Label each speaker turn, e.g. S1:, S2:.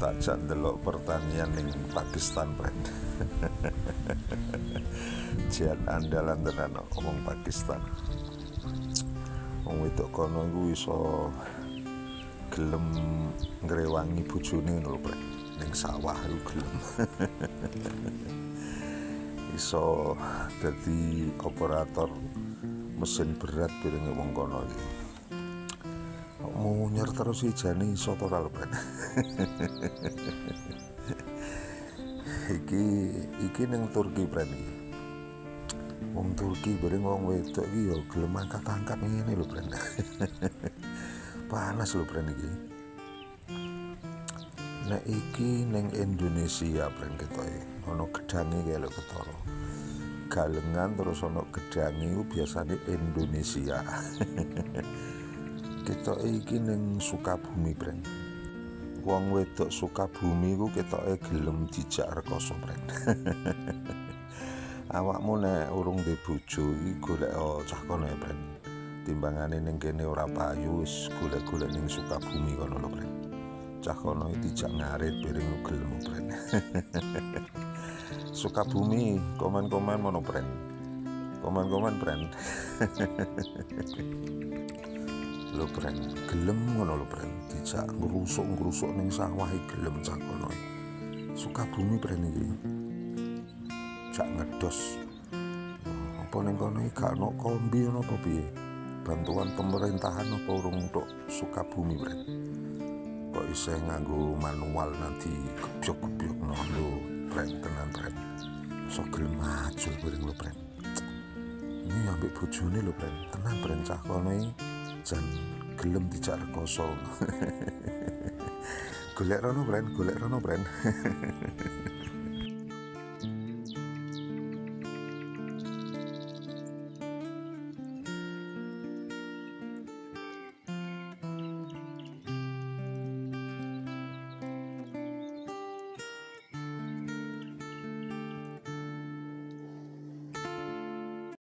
S1: takjak ndelok pertanian ning Pakistan, Pren. Jiat andalan tenan wong Pakistan. Wong wedok kono iku iso gelem ngrewangi bojone lho, Pren. Ning sawah iku gelem. Iso dadi operator mesin berat bareng wong kono iki. Munyer terus ijane iso to lho, Pren. iki ning Turki, Pren. Wong Turki bareng wong wedok iki ya gelem angkat-angkat ngene lho, Pren. Panas lho, Pren iki. Nek iki ning Indonesia, Pren, ketoke ana gedange kaya lho ketara. Galengan terus ana gedange iku biasane Indonesia. Ketoke iki ning Sukabumi, Pren. Wong wedok Sukabumi ku ketoke gelem dijak rekoso, Pren. Awakmu nek urung duwe bojo iki golek cah kono ya, Pren. Timbangane ning kene ora payu, wis golek-golek ning Sukabumi kono lho, Pren. Cah kono dijak ngarit bareng gelem, Pren. Sukabumi, komen-komen mono, Pren. Komen-komen, Pren. Lho, Pren, gelem ngono lho, Pren. Dijak ngrusuk-ngrusuk ning sawah gelem cah kono. Sukabumi, Pren iki. Jak ngedos. Apa ning kono iki gak ono kombi ono apa piye? Bantuan pemerintahan apa urung untuk Sukabumi, Pren? Kok isih nganggo manual nanti gebyok-gebyok no lho, Pren, tenan, Pren. So gelem maju bareng lho, Pren. Ini ambek bojone lho, Pren. Tenan, Pren, cah kono iki jan gelem dijak rekoso. Golek rono, Pren, golek rono, Pren.